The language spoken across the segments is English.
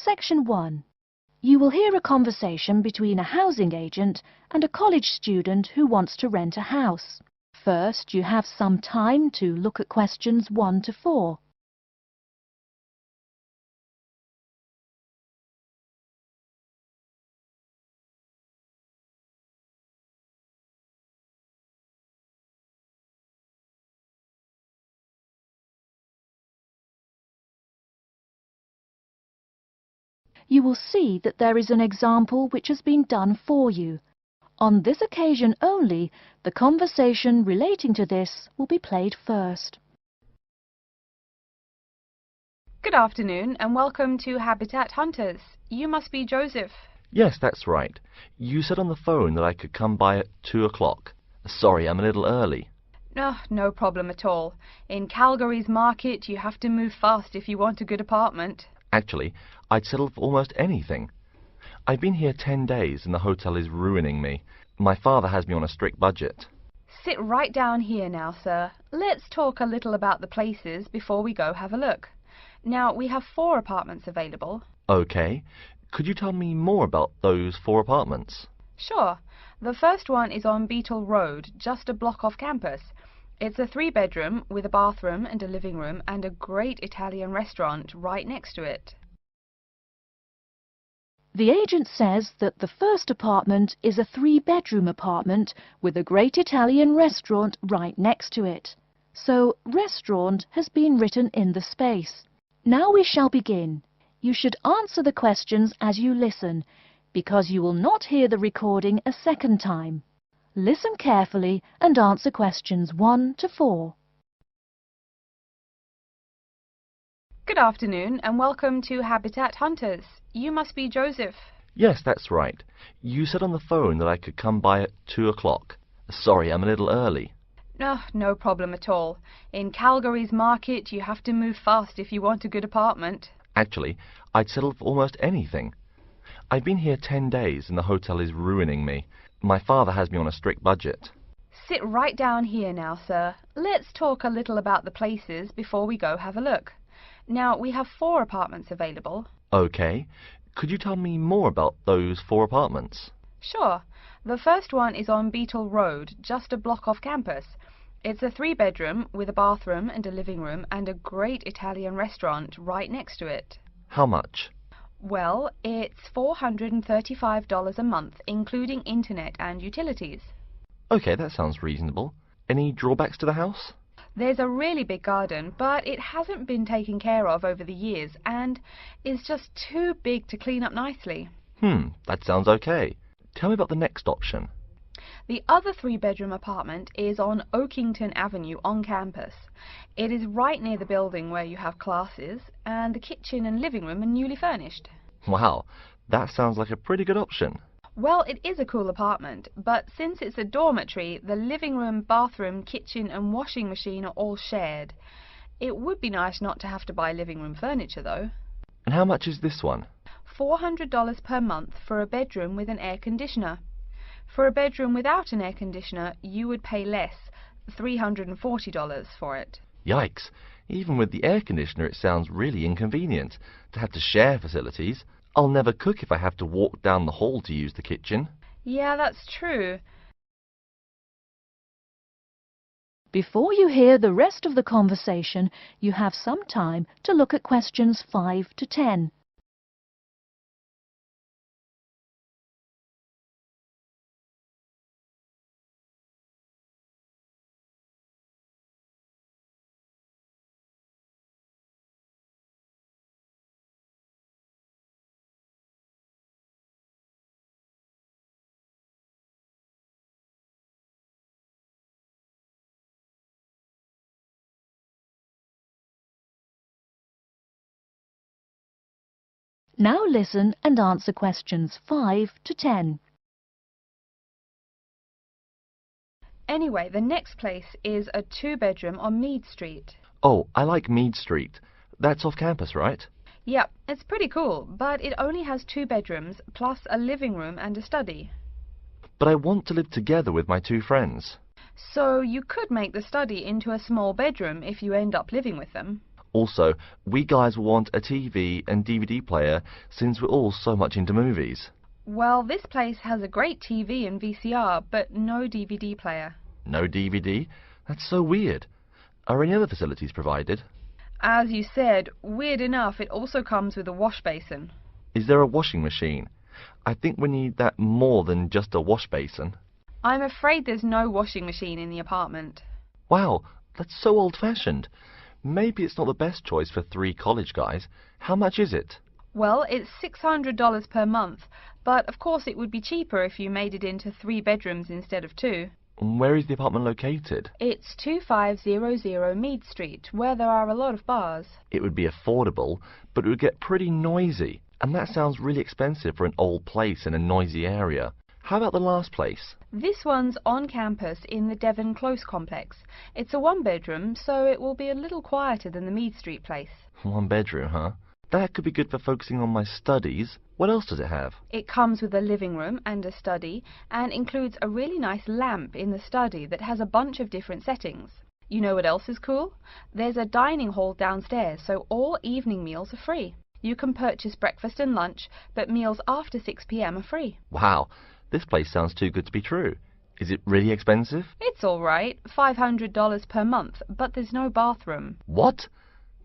Section 1. You will hear a conversation between a housing agent and a college student who wants to rent a house. First, you have some time to look at questions 1 to 4. You will see that there is an example which has been done for you. On this occasion only, the conversation relating to this will be played first. Good afternoon and welcome to Habitat Hunters. You must be Joseph. Yes, that's right. You said on the phone that I could come by at 2 o'clock. Sorry, I'm a little early. No problem at all. In Calgary's market, you have to move fast if you want a good apartment. Actually, I'd settle for almost anything. I've been here 10 days and the hotel is ruining me. My father has me on a strict budget. Sit right down here now, sir. Let's talk a little about the places before we go have a look. Now, we have 4 apartments available. Okay. Could you tell me more about those 4 apartments? Sure. The first one is on Beetle Road, just a block off campus. It's a 3-bedroom with a bathroom and a living room and a great Italian restaurant right next to it. The agent says that the first apartment is a 3-bedroom apartment with a great Italian restaurant right next to it. So, restaurant has been written in the space. Now we shall begin. You should answer the questions as you listen, because you will not hear the recording a second time. Listen carefully and answer questions 1 to 4. Good afternoon and welcome to Habitat Hunters. You must be Joseph. Yes, that's right. You said on the phone that I could come by at 2 o'clock. Sorry, I'm a little early. No problem at all. In Calgary's market, you have to move fast if you want a good apartment. Actually, I'd settle for almost anything. I've been here 10 days and the hotel is ruining me. My father has me on a strict budget. Sit right down here now, sir. Let's talk a little about the places before we go have a look. Now, we have 4 apartments available. Okay. Could you tell me more about those 4 apartments? Sure. The first one is on Beetle Road, just a block off campus. It's a 3-bedroom with a bathroom and a living room and a great Italian restaurant right next to it. How much? Well, it's $435 a month, including internet and utilities. Okay, that sounds reasonable. Any drawbacks to the house? There's a really big garden, but it hasn't been taken care of over the years and is just too big to clean up nicely. That sounds okay. Tell me about the next option. The other 3-bedroom apartment is on Oakington Avenue on campus. It is right near the building where you have classes, and the kitchen and living room are newly furnished. Wow, that sounds like a pretty good option. Well, it is a cool apartment, but since it's a dormitory, the living room, bathroom, kitchen and washing machine are all shared. It would be nice not to have to buy living room furniture, though. And how much is this one? $400 per month for a bedroom with an air conditioner. For a bedroom without an air conditioner, you would pay less, $340 for it. Yikes, even with the air conditioner it sounds really inconvenient to have to share facilities. I'll never cook if I have to walk down the hall to use the kitchen. Yeah, that's true. Before you hear the rest of the conversation, you have some time to look at questions 5 to 10. Now listen and answer questions 5 to 10. Anyway, the next place is a 2-bedroom on Mead Street. Oh, I like Mead Street. That's off campus, right? Yep, it's pretty cool, but it only has 2 bedrooms, plus a living room and a study. But I want to live together with my 2 friends. So you could make the study into a small bedroom if you end up living with them. Also, we guys will want a TV and DVD player since we're all so much into movies. Well, this place has a great TV and VCR, but no DVD player. No DVD? That's so weird. Are any other facilities provided? As you said, weird enough, it also comes with a wash basin. Is there a washing machine? I think we need that more than just a wash basin. I'm afraid there's no washing machine in the apartment. Wow, that's so old-fashioned. Maybe it's not the best choice for 3 college guys. How much is it? Well, it's $600 per month, but of course it would be cheaper if you made it into 3 bedrooms instead of 2. Where is the apartment located? It's 2500 Mead Street, where there are a lot of bars. It would be affordable, but it would get pretty noisy. And that sounds really expensive for an old place in a noisy area. How about the last place? This one's on campus in the Devon Close complex. It's a 1-bedroom, so it will be a little quieter than the Mead Street place. 1 bedroom, huh? That could be good for focusing on my studies. What else does it have? It comes with a living room and a study, and includes a really nice lamp in the study that has a bunch of different settings. You know what else is cool? There's a dining hall downstairs, so all evening meals are free. You can purchase breakfast and lunch, but meals after 6 p.m. are free. Wow, this place sounds too good to be true. Is it really expensive? It's all right, $500 per month, but there's no bathroom. What?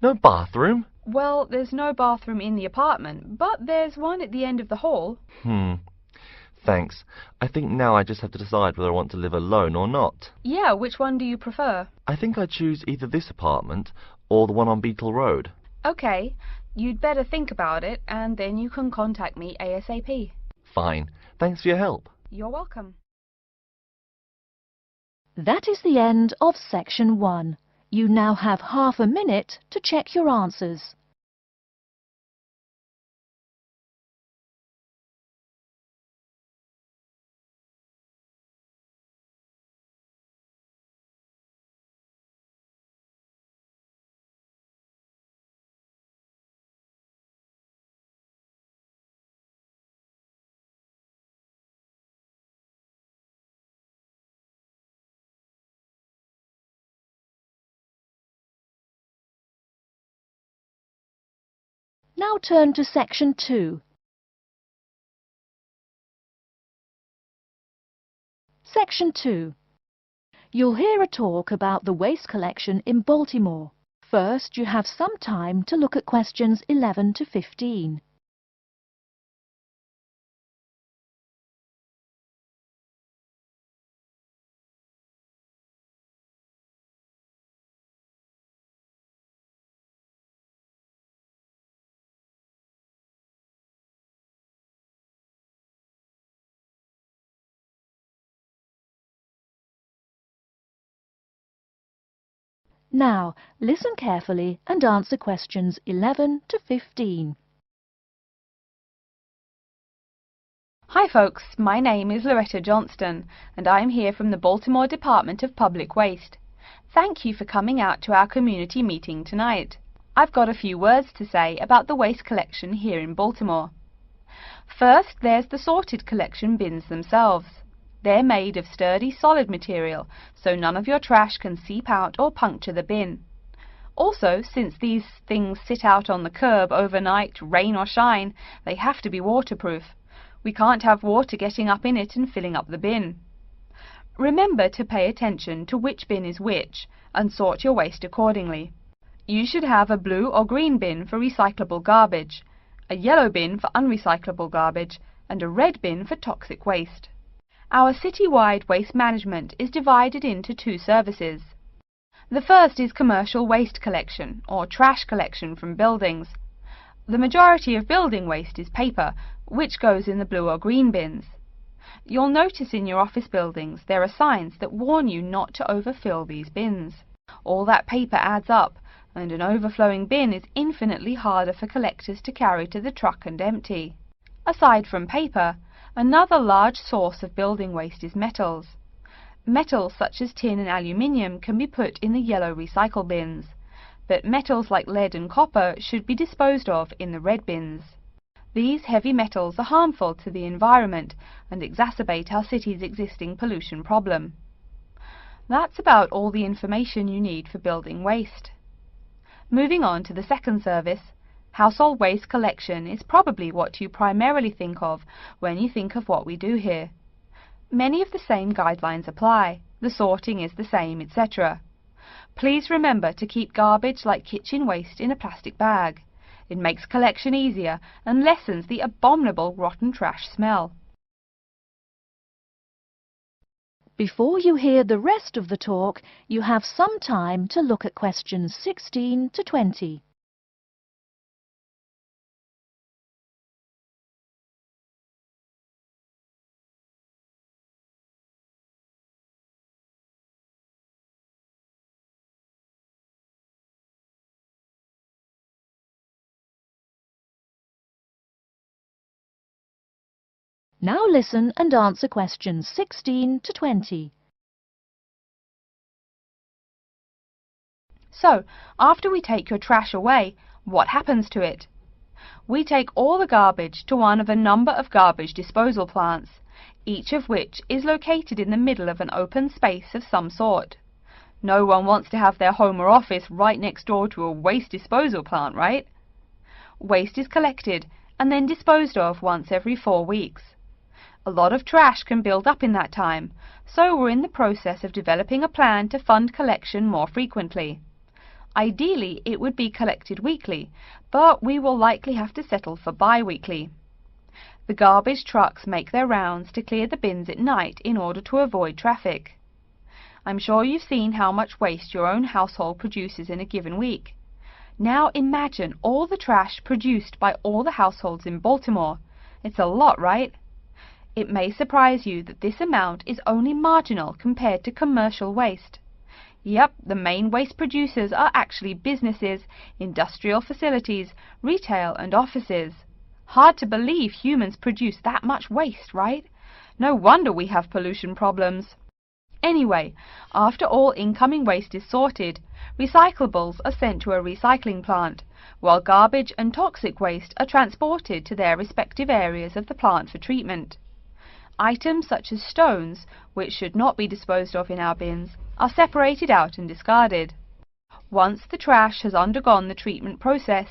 No bathroom? Well, there's no bathroom in the apartment, but there's one at the end of the hall. Thanks. I think now I just have to decide whether I want to live alone or not. Yeah, which one do you prefer? I think I'd choose either this apartment or the one on Beetle Road. Okay, you'd better think about it, and then you can contact me ASAP. Fine. Thanks for your help. You're welcome. That is the end of section 1. You now have half a minute to check your answers. Now turn to section 2. Section 2. You'll hear a talk about the waste collection in Baltimore. First, you have some time to look at questions 11 to 15. Now, listen carefully and answer questions 11 to 15. Hi folks, my name is Loretta Johnston, and I'm here from the Baltimore Department of Public Waste. Thank you for coming out to our community meeting tonight. I've got a few words to say about the waste collection here in Baltimore. First, there's the sorted collection bins themselves. They're made of sturdy, solid material, so none of your trash can seep out or puncture the bin. Also, since these things sit out on the curb overnight, rain or shine, they have to be waterproof. We can't have water getting up in it and filling up the bin. Remember to pay attention to which bin is which, and sort your waste accordingly. You should have a blue or green bin for recyclable garbage, a yellow bin for unrecyclable garbage, and a red bin for toxic waste. Our city-wide waste management is divided into 2 services. The first is commercial waste collection, or trash collection from buildings. The majority of building waste is paper, which goes in the blue or green bins. You'll notice in your office buildings there are signs that warn you not to overfill these bins. All that paper adds up, and an overflowing bin is infinitely harder for collectors to carry to the truck and empty. Aside from paper, another large source of building waste is metals. Metals such as tin and aluminium can be put in the yellow recycle bins, but metals like lead and copper should be disposed of in the red bins. These heavy metals are harmful to the environment and exacerbate our city's existing pollution problem. That's about all the information you need for building waste. Moving on to the second service, household waste collection is probably what you primarily think of when you think of what we do here. Many of the same guidelines apply, the sorting is the same, etc. Please remember to keep garbage like kitchen waste in a plastic bag. It makes collection easier and lessens the abominable rotten trash smell. Before you hear the rest of the talk, you have some time to look at questions 16 to 20. Now listen and answer questions 16 to 20. So, after we take your trash away, what happens to it? We take all the garbage to one of a number of garbage disposal plants, each of which is located in the middle of an open space of some sort. No one wants to have their home or office right next door to a waste disposal plant, right? Waste is collected and then disposed of once every 4 weeks. A lot of trash can build up in that time, so we're in the process of developing a plan to fund collection more frequently. Ideally, it would be collected weekly, but we will likely have to settle for bi-weekly. The garbage trucks make their rounds to clear the bins at night in order to avoid traffic. I'm sure you've seen how much waste your own household produces in a given week. Now imagine all the trash produced by all the households in Baltimore. It's a lot, right? It may surprise you that this amount is only marginal compared to commercial waste. Yep, the main waste producers are actually businesses, industrial facilities, retail and offices. Hard to believe humans produce that much waste, right? No wonder we have pollution problems. Anyway, after all incoming waste is sorted, recyclables are sent to a recycling plant, while garbage and toxic waste are transported to their respective areas of the plant for treatment. Items such as stones, which should not be disposed of in our bins, are separated out and discarded. Once the trash has undergone the treatment process,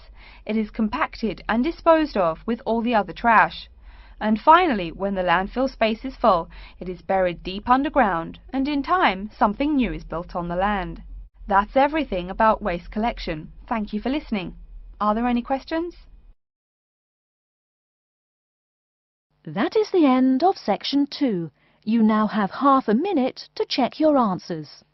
it is compacted and disposed of with all the other trash. And finally, when the landfill space is full, it is buried deep underground, and in time, something new is built on the land. That's everything about waste collection. Thank you for listening. Are there any questions? That is the end of section 2. You now have half a minute to check your answers.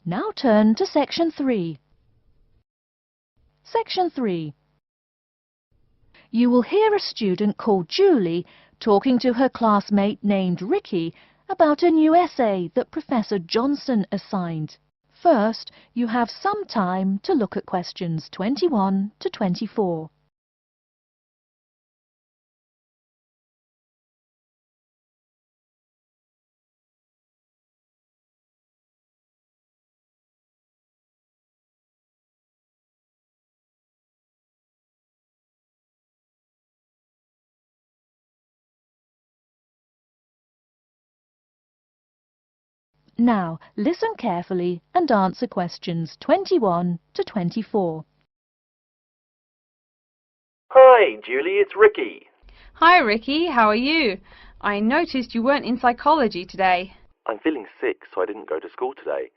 Now turn to section 3. Section 3. You will hear a student called Julie talking to her classmate named Ricky about a new essay that Professor Johnson assigned. First, you have some time to look at questions 21 to 24. Now, listen carefully and answer questions 21 to 24. Hi, Julie, it's Ricky. Hi Ricky, how are you? I noticed you weren't in psychology today. I'm feeling sick, so I didn't go to school today.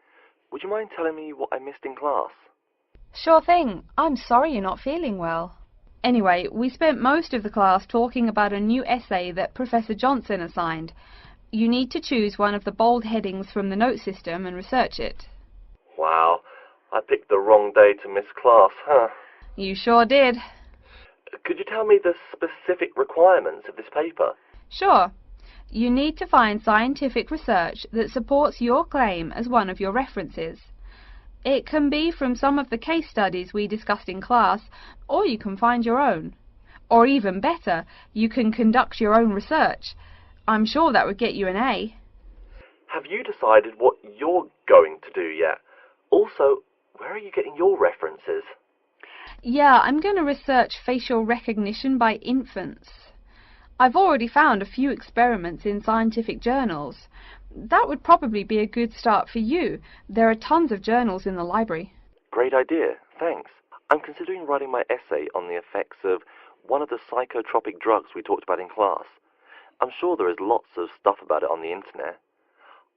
Would you mind telling me what I missed in class? Sure thing. I'm sorry you're not feeling well. Anyway, we spent most of the class talking about a new essay that Professor Johnson assigned. You need to choose one of the bold headings from the note system and research it. Wow, I picked the wrong day to miss class, huh? You sure did. Could you tell me the specific requirements of this paper? Sure. You need to find scientific research that supports your claim as one of your references. It can be from some of the case studies we discussed in class, or you can find your own. Or even better, you can conduct your own research. I'm sure that would get you an A. Have you decided what you're going to do yet? Also, where are you getting your references? Yeah, I'm going to research facial recognition by infants. I've already found a few experiments in scientific journals. That would probably be a good start for you. There are tons of journals in the library. Great idea, thanks. I'm considering writing my essay on the effects of one of the psychotropic drugs we talked about in class. I'm sure there is lots of stuff about it on the internet.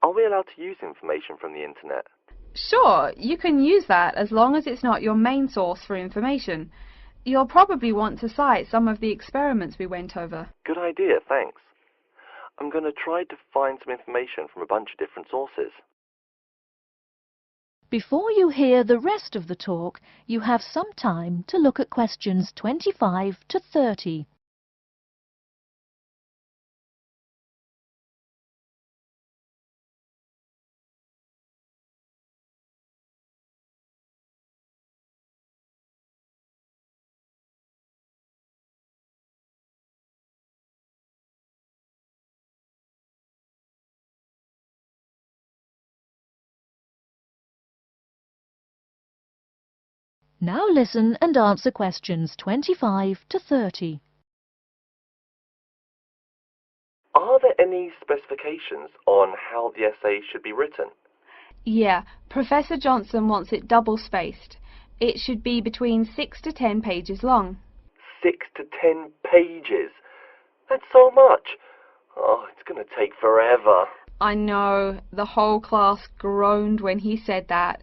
Are we allowed to use information from the internet? Sure, you can use that as long as it's not your main source for information. You'll probably want to cite some of the experiments we went over. Good idea, thanks. I'm going to try to find some information from a bunch of different sources. Before you hear the rest of the talk, you have some time to look at questions 25 to 30. Now listen and answer questions 25 to 30. Are there any specifications on how the essay should be written? Yeah, Professor Johnson wants it double-spaced. It should be between 6 to 10 pages long. 6 to 10 pages? That's so much. Oh, it's going to take forever. I know, the whole class groaned when he said that.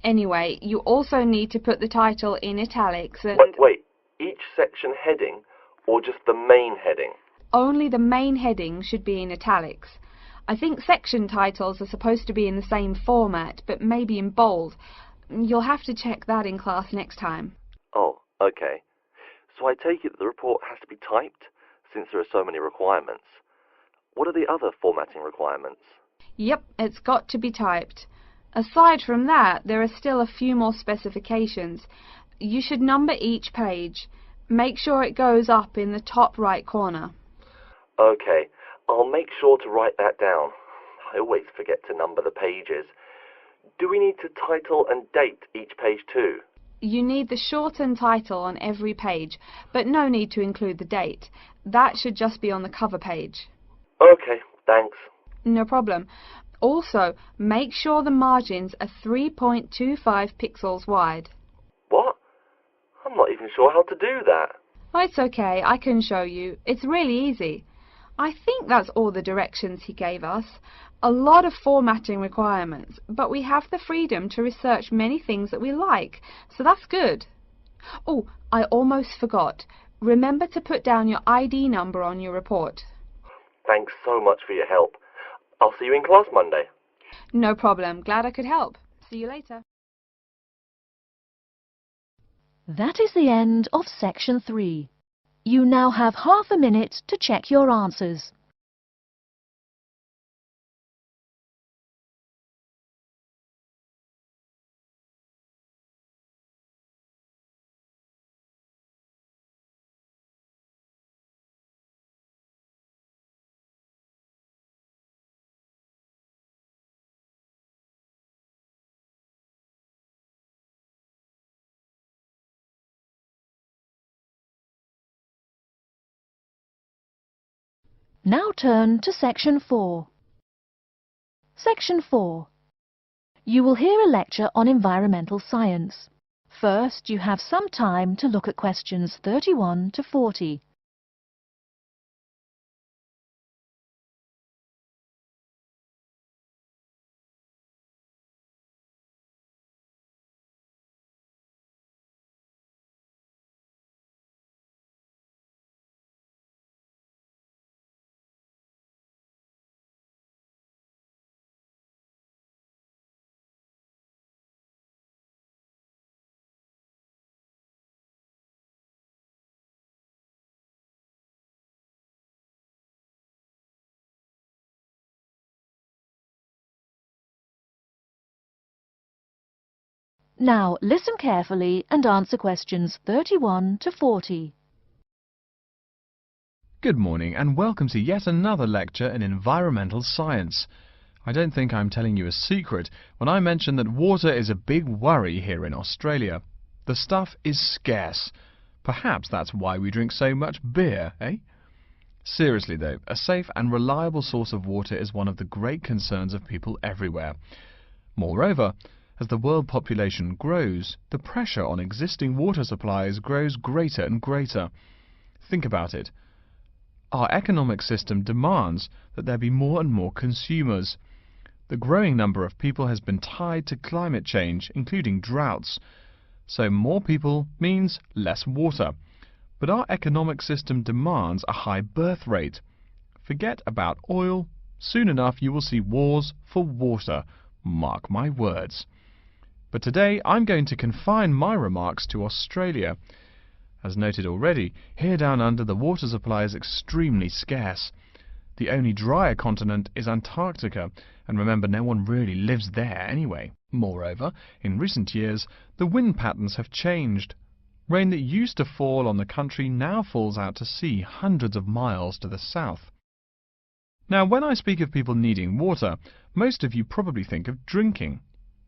Anyway, you also need to put the title in italics and... Wait, each section heading or just the main heading? Only the main heading should be in italics. I think section titles are supposed to be in the same format, but maybe in bold. You'll have to check that in class next time. Oh, okay. So I take it that the report has to be typed, since there are so many requirements. What are the other formatting requirements? Yep, it's got to be typed. Aside from that, there are still a few more specifications. You should number each page. Make sure it goes up in the top right corner. Okay, I'll make sure to write that down. I always forget to number the pages. Do we need to title and date each page too? You need the shortened title on every page, but no need to include the date. That should just be on the cover page. Okay, thanks. No problem. Also, make sure the margins are 3.25 pixels wide. What? I'm not even sure how to do that. Oh, it's okay, I can show you. It's really easy. I think that's all the directions he gave us. A lot of formatting requirements, but we have the freedom to research many things that we like, so that's good. Oh, I almost forgot. Remember to put down your ID number on your report. Thanks so much for your help. I'll see you in class Monday. No problem. Glad I could help. See you later. That is the end of section 3. You now have half a minute to check your answers. Now turn to section 4. Section 4. You will hear a lecture on environmental science. First, you have some time to look at questions 31 to 40. Now listen carefully and answer questions 31 to 40. Good morning and welcome to yet another lecture in environmental science. I don't think I'm telling you a secret when I mention that water is a big worry here in Australia. The stuff is scarce. Perhaps that's why we drink so much beer, eh? Seriously though, a safe and reliable source of water is one of the great concerns of people everywhere. Moreover, as the world population grows, the pressure on existing water supplies grows greater and greater. Think about it. Our economic system demands that there be more and more consumers. The growing number of people has been tied to climate change, including droughts. So more people means less water. But our economic system demands a high birth rate. Forget about oil. Soon enough you will see wars for water. Mark my words. But today I'm going to confine my remarks to Australia. As noted already, here down under the water supply is extremely scarce. The only drier continent is Antarctica, and remember, no one really lives there anyway. Moreover, in recent years, the wind patterns have changed. Rain that used to fall on the country now falls out to sea hundreds of miles to the south. Now, when I speak of people needing water, most of you probably think of drinking.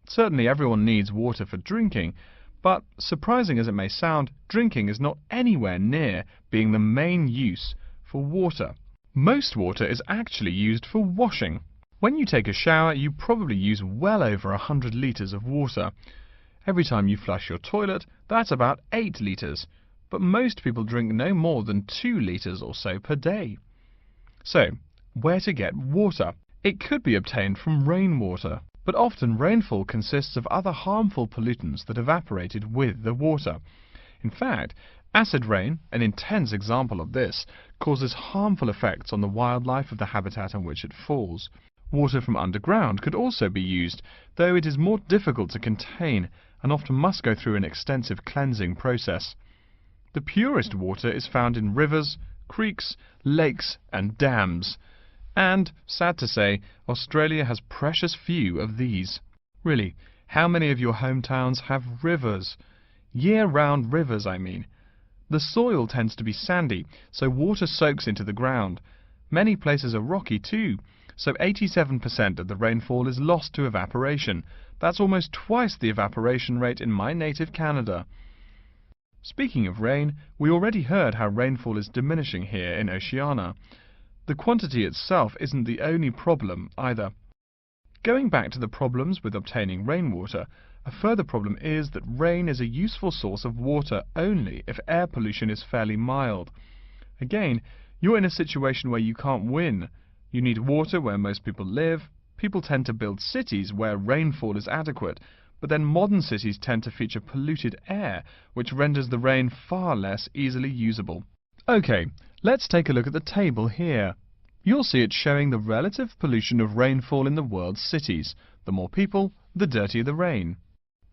Certainly everyone needs water for drinking, but surprising as it may sound, drinking is not anywhere near being the main use for water. Most water is actually used for washing. When you take a shower, you probably use well over 100 litres of water. Every time you flush your toilet, that's about 8 litres, but most people drink no more than 2 litres or so per day. So, where to get water? It could be obtained from rainwater, but often rainfall consists of other harmful pollutants that evaporated with the water. In fact, acid rain, an intense example of this, causes harmful effects on the wildlife of the habitat on which it falls. Water from underground could also be used, though it is more difficult to contain and often must go through an extensive cleansing process. The purest water is found in rivers, creeks, lakes and dams. And, sad to say, Australia has precious few of these. Really, how many of your hometowns have rivers? Year-round rivers, I mean. The soil tends to be sandy, so water soaks into the ground. Many places are rocky too, so 87% of the rainfall is lost to evaporation. That's almost twice the evaporation rate in my native Canada. Speaking of rain, we already heard how rainfall is diminishing here in Oceania. The quantity itself isn't the only problem either. Going back to the problems with obtaining rainwater, a further problem is that rain is a useful source of water only if air pollution is fairly mild. Again, you're in a situation where you can't win. You need water where most people live. People tend to build cities where rainfall is adequate, but then modern cities tend to feature polluted air, which renders the rain far less easily usable. Okay, let's take a look at the table here. You'll see it showing the relative pollution of rainfall in the world's cities. The more people, the dirtier the rain.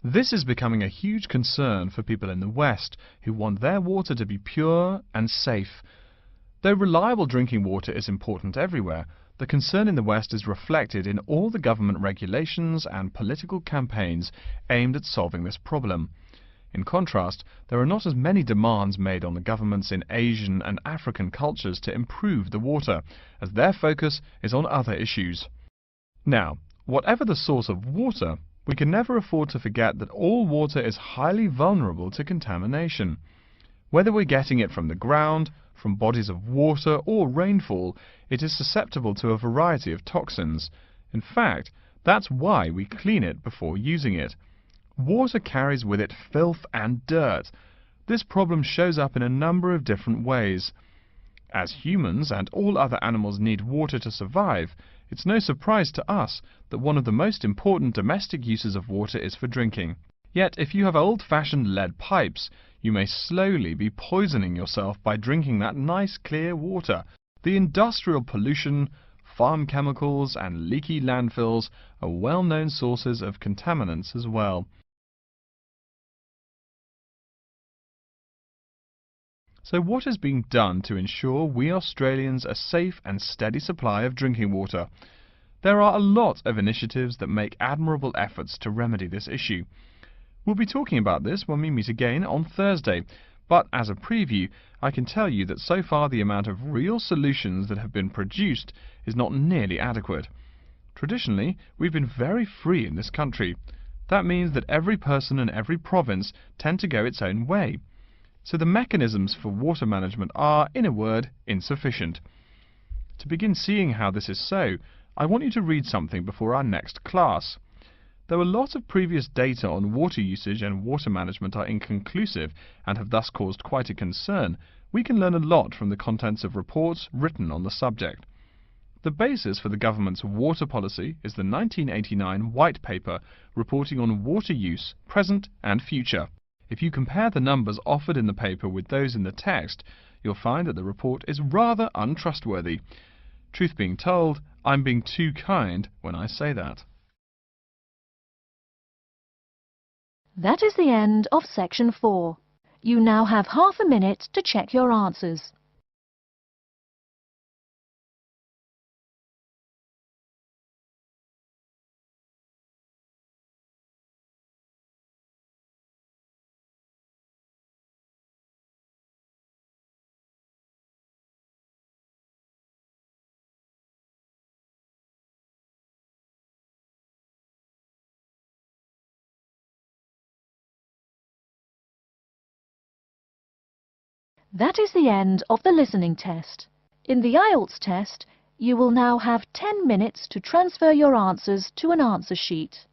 This is becoming a huge concern for people in the West, who want their water to be pure and safe. Though reliable drinking water is important everywhere, the concern in the West is reflected in all the government regulations and political campaigns aimed at solving this problem. In contrast, there are not as many demands made on the governments in Asian and African cultures to improve the water, as their focus is on other issues. Now, whatever the source of water, we can never afford to forget that all water is highly vulnerable to contamination. Whether we're getting it from the ground, from bodies of water or rainfall, it is susceptible to a variety of toxins. In fact, that's why we clean it before using it. Water carries with it filth and dirt. This problem shows up in a number of different ways. As humans and all other animals need water to survive, it's no surprise to us that one of the most important domestic uses of water is for drinking. Yet, if you have old-fashioned lead pipes, you may slowly be poisoning yourself by drinking that nice clear water. The industrial pollution, farm chemicals and leaky landfills are well-known sources of contaminants as well. So what is being done to ensure we Australians a safe and steady supply of drinking water? There are a lot of initiatives that make admirable efforts to remedy this issue. We'll be talking about this when we meet again on Thursday, but as a preview, I can tell you that so far the amount of real solutions that have been produced is not nearly adequate. Traditionally, we've been very free in this country. That means that every person and every province tend to go its own way. So the mechanisms for water management are, in a word, insufficient. To begin seeing how this is so, I want you to read something before our next class. Though a lot of previous data on water usage and water management are inconclusive and have thus caused quite a concern, we can learn a lot from the contents of reports written on the subject. The basis for the government's water policy is the 1989 White Paper reporting on water use, present and future. If you compare the numbers offered in the paper with those in the text, you'll find that the report is rather untrustworthy. Truth being told, I'm being too kind when I say that. That is the end of section 4. You now have half a minute to check your answers. That is the end of the listening test. In the Ielts test, you will now have 10 minutes to transfer your answers to an answer sheet.